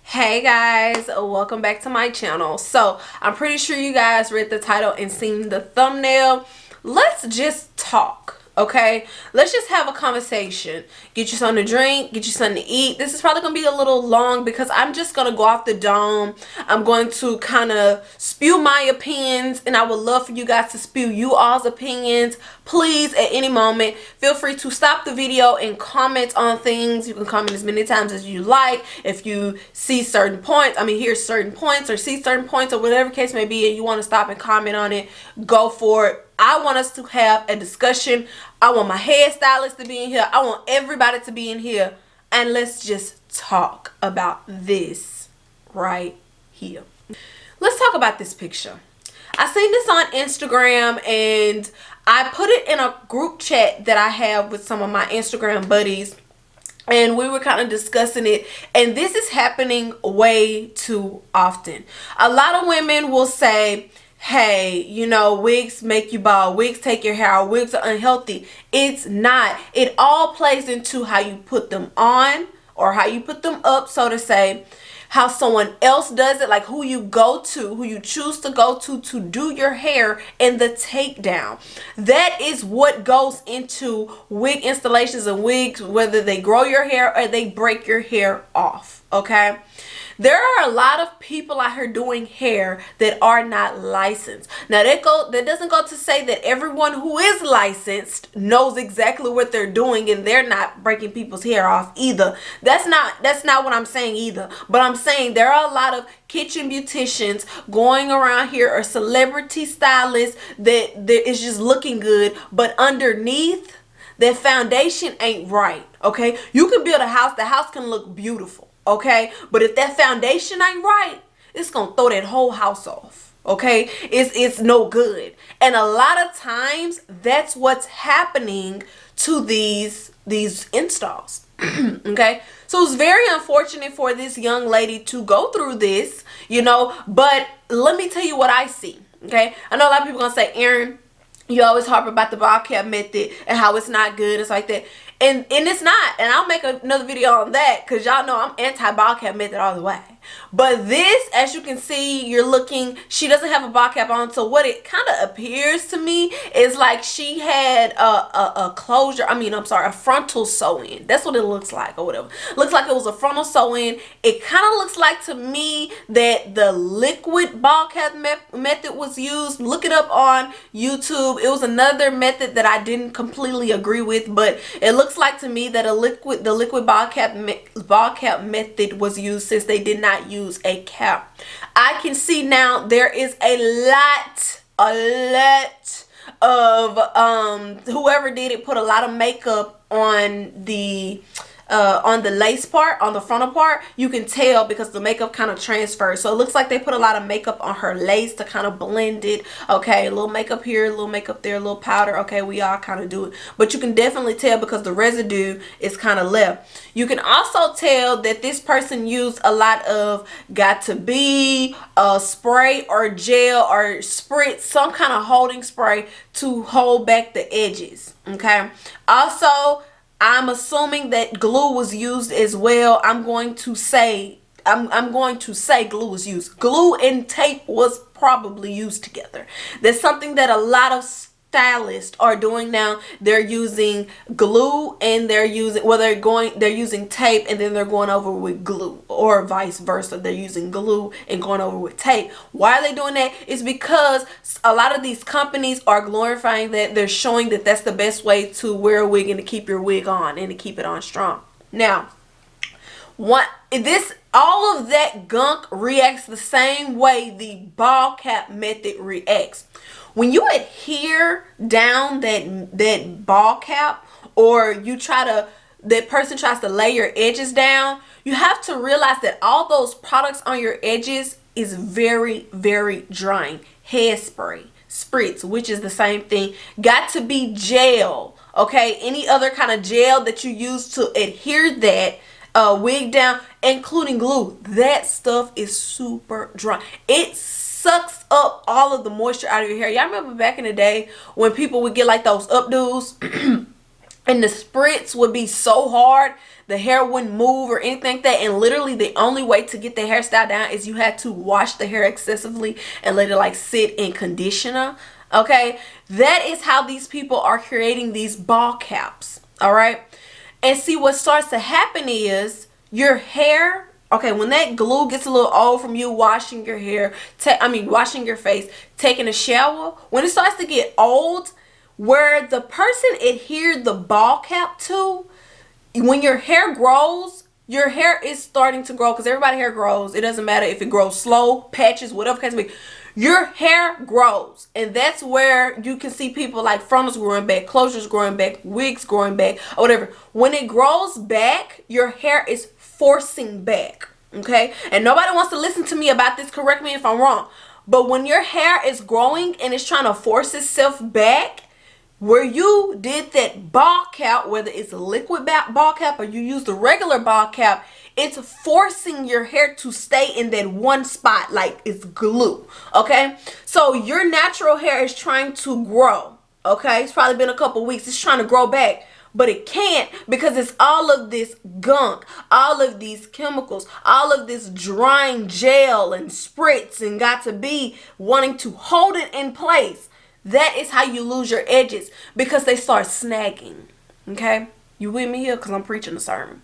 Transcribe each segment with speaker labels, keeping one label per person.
Speaker 1: Hey guys, welcome back to my channel. So I'm pretty sure you guys read the title and seen the thumbnail. Let's just talk, okay? Let's just have a conversation. Get you something to drink, get you something to eat. This is probably gonna be a little long because I'm just gonna go off the dome. I'm going to kind of spew my opinions, and I would love for you guys to spew you all's opinions. Please, at any moment, feel free to stop the video and comment on things. You can comment as many times as you like. If you see certain points, hear certain points or see certain points or whatever case may be, and you want to stop and comment on it, go for it. I want us to have a discussion. I want my hairstylist to be in here. I want everybody to be in here. And let's just talk about this right here. Let's talk about this picture. I seen this on Instagram and I put it in a group chat that I have with some of my Instagram buddies, and we were kind of discussing it, and this is happening way too often. A lot of women will say, hey, you know, wigs make you bald, wigs take your hair out, wigs are unhealthy. It's not. It all plays into how you put them on or how you put them up, so to say, how someone else does it, like who you go to, who you choose to go to do your hair, and the takedown. That is what goes into wig installations and wigs, whether they grow your hair or they break your hair off, okay? There are a lot of people out here doing hair that are not licensed. Now that doesn't go to say that everyone who is licensed knows exactly what they're doing and they're not breaking people's hair off either. That's not what I'm saying either. But I'm saying there are a lot of kitchen beauticians going around here, or celebrity stylists that is just looking good, but underneath, their foundation ain't right. Okay, you can build a house, the house can look beautiful, okay, but if that foundation ain't right, it's gonna throw that whole house off. Okay, it's no good. And a lot of times that's what's happening to these installs. Okay, so it's very unfortunate for this young lady to go through this, you know, but let me tell you what I see. Okay, I know a lot of people gonna say, Erin, you always harp about the bald cap method and how it's not good. It's like that. And it's not. And I'll make another video on that because y'all know I'm anti-bald cap method all the way. But this, as you can see, she doesn't have a bald cap on. So what it kind of appears to me is like she had a closure. A frontal sew-in. That's what it looks like, or whatever. Looks like it was a frontal sew-in. It kind of looks like to me that the liquid bald cap method was used. Look it up on YouTube. It was another method that I didn't completely agree with, but it looks like to me that the liquid bald cap method was used, since they did not use a cap. I can see now there is a lot of whoever did it put a lot of makeup on the lace part, on the frontal part. You can tell because the makeup kind of transfers. So it looks like they put a lot of makeup on her lace to kind of blend it. Okay, a little makeup here, a little makeup there, a little powder. Okay, we all kind of do it. But you can definitely tell because the residue is kind of left. You can also tell that this person used a lot of got-to-be spray or gel or spritz, some kind of holding spray to hold back the edges. Okay, also, I'm assuming that glue was used as well. I'm going to say glue was used. Glue and tape was probably used together. That's something that a lot of stylists are doing now. They're using glue and they're using tape, and then they're going over with glue, or vice versa. They're using glue and going over with tape. Why are they doing that? It's because a lot of these companies are glorifying that. They're showing that that's the best way to wear a wig and to keep your wig on and to keep it on strong. Now, all of that gunk reacts the same way the bald cap method reacts. When you adhere down that ball cap, or that person tries to lay your edges down, you have to realize that all those products on your edges is very, very drying. Hairspray, spritz, which is the same thing, got-to-be gel, okay, any other kind of gel that you use to adhere that wig down, including glue, that stuff is super dry. It sucks up all of the moisture out of your hair. Y'all remember back in the day when people would get like those updos and the spritz would be so hard, the hair wouldn't move or anything like that. And literally the only way to get the hairstyle down is you had to wash the hair excessively and let it like sit in conditioner. Okay, that is how these people are creating these ball caps. All right, and see, what starts to happen is your hair, okay, when that glue gets a little old from you washing your hair, washing your face, taking a shower, when it starts to get old, where the person adhered the ball cap to, when your hair grows, your hair is starting to grow, because everybody hair grows. It doesn't matter if it grows slow, patches, whatever case may be. Your hair grows, and that's where you can see people like frontals growing back, closures growing back, wigs growing back, or whatever. When it grows back, your hair is forcing back, okay? And nobody wants to listen to me about this. Correct me if I'm wrong. But when your hair is growing and it's trying to force itself back, where you did that ball cap, whether it's a liquid ball cap or you use the regular ball cap, it's forcing your hair to stay in that one spot like it's glue. Okay, so your natural hair is trying to grow. Okay, it's probably been a couple weeks. It's trying to grow back, but it can't, because it's all of this gunk, all of these chemicals, all of this drying gel and spritz, and got to be wanting to hold it in place. That is how you lose your edges, because they start snagging. Okay, you with me here? Because I'm preaching a sermon.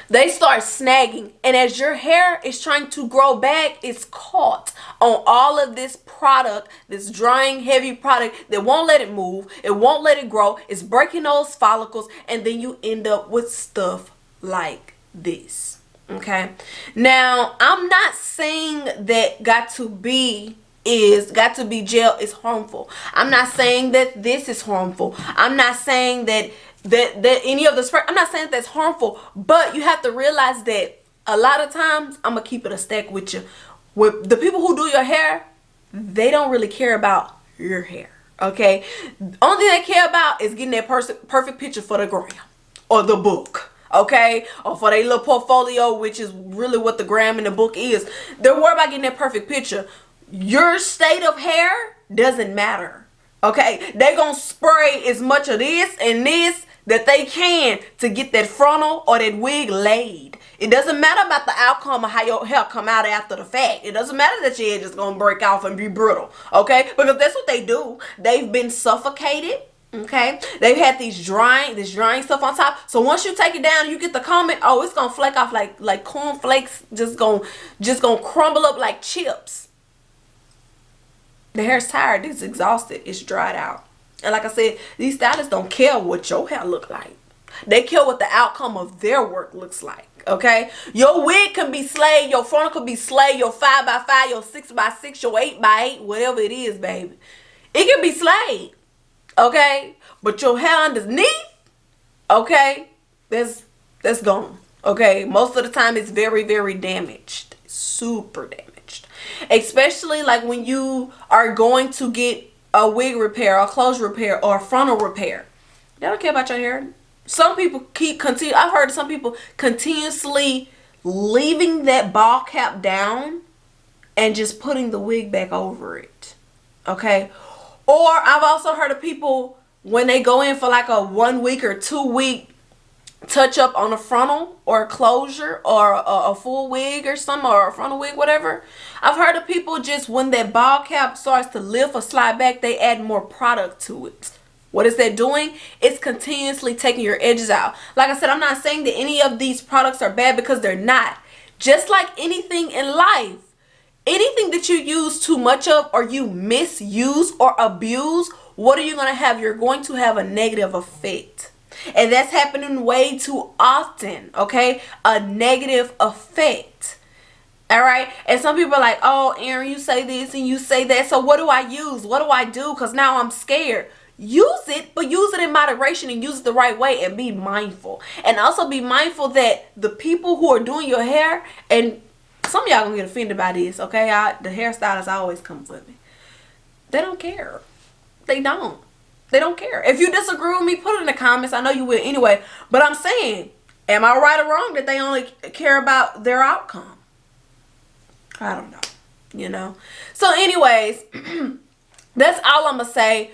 Speaker 1: They start snagging, and as your hair is trying to grow back, it's caught on all of this product, this drying heavy product that won't let it move, it won't let it grow, it's breaking those follicles, and then you end up with stuff like this. Okay, now I'm not saying that got to be gel is harmful. I'm not saying that this is harmful. I'm not saying that any of the spray, I'm not saying that's harmful, but you have to realize that a lot of times, I'm gonna keep it a stack with you, with the people who do your hair, they don't really care about your hair. Okay, only thing they care about is getting that perfect picture for the gram or the book. Okay, or for their little portfolio, which is really what the gram and the book is. They're worried about getting that perfect picture. Your state of hair doesn't matter. Okay, they're gonna spray as much of this and this that they can to get that frontal or that wig laid. It doesn't matter about the outcome of how your hair come out after the fact. It doesn't matter that your edge is gonna break off and be brittle. Okay, because that's what they do. They've been suffocated. Okay, they've had this drying stuff on top. So once you take it down, you get the comment, oh, it's gonna flake off like corn flakes, just gonna crumble up like chips. The hair's tired, it's exhausted, it's dried out. And like I said, these stylists don't care what your hair look like. They care what the outcome of their work looks like. Okay, your wig can be slayed, your frontal could be slayed, your 5x5, your 6x6, your 8x8, whatever it is, baby. It can be slayed. Okay, but your hair underneath, okay, that's gone. Okay, most of the time it's very, very damaged, super damaged, especially like when you are going to get a wig repair, a clothes repair, or a frontal repair. They don't care about your hair. Some people I've heard some people continuously leaving that ball cap down and just putting the wig back over it. Okay. Or I've also heard of people when they go in for like a 1 week or 2 week touch up on a frontal or a closure or a full wig or something, or a frontal wig, whatever. I've heard of people just when that ball cap starts to lift or slide back, they add more product to it. What is that doing? It's continuously taking your edges out. Like I said, I'm not saying that any of these products are bad, because they're not. Just like anything in life, anything that you use too much of, or you misuse or abuse, what are you going to have? You're going to have a negative effect. And that's happening way too often, okay? A negative effect. All right? And some people are like, oh, Erin, you say this and you say that. So what do I use? What do I do? Because now I'm scared. Use it, but use it in moderation and use it the right way, and be mindful. And also be mindful that the people who are doing your hair, and some of y'all gonna get offended by this, okay? The hairstylists always come with me. They don't care. They don't. They don't care. If you disagree with me, put it in the comments. I know you will anyway. But I'm saying, am I right or wrong that they only care about their outcome? I don't know. You know? So anyways, that's all I'm gonna say.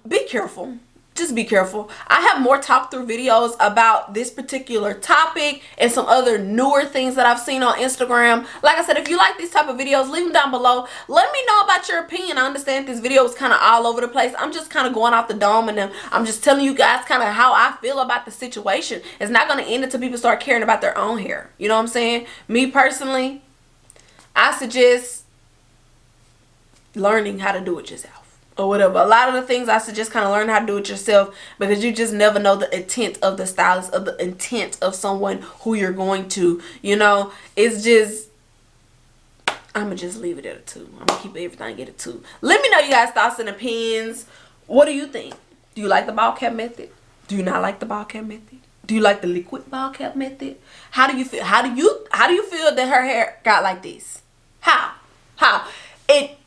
Speaker 1: Be careful. just be careful. I have more talk through videos about this particular topic and some other newer things that I've seen on Instagram. Like I said, if you like these type of videos, leave them down below. Let me know about your opinion. I understand this video is kind of all over the place. I'm just kind of going off the dome, and I'm just telling you guys kind of how I feel about the situation. It's not going to end until people start caring about their own hair. You know what I'm saying? Me personally, I suggest learning how to do it yourself. Or whatever. A lot of the things I suggest kind of learn how to do it yourself, because you just never know the intent of the stylist, of the intent of someone who you're going to, you know. It's just, I'm going to just leave it at a 2. I'm going to keep everything at a 2. Let me know you guys' thoughts and opinions. What do you think? Do you like the ball cap method? Do you not like the ball cap method? Do you like the liquid ball cap method? How do you feel? How do you feel that her hair got like this? How? It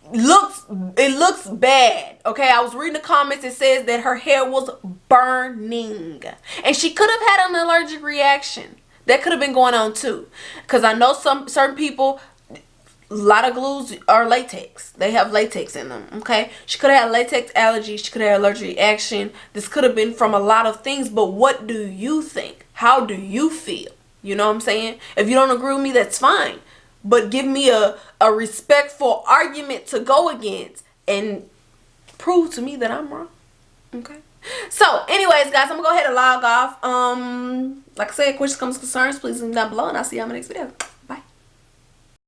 Speaker 1: looks bad. Okay, I was reading the comments. It says that her hair was burning, and she could have had an allergic reaction. That could have been going on too, because I know certain people, a lot of glues are latex. They have latex in them. Okay, she could have had latex allergy. She could have had allergic reaction. This could have been from a lot of things. But what do you think? How do you feel? You know what I'm saying? If you don't agree with me, that's fine. But give me a respectful argument to go against and prove to me that I'm wrong. Okay. So, anyways, guys, I'm going to go ahead and log off. Like I said, questions, comments, concerns, please leave them down below, and I'll see you on my next video.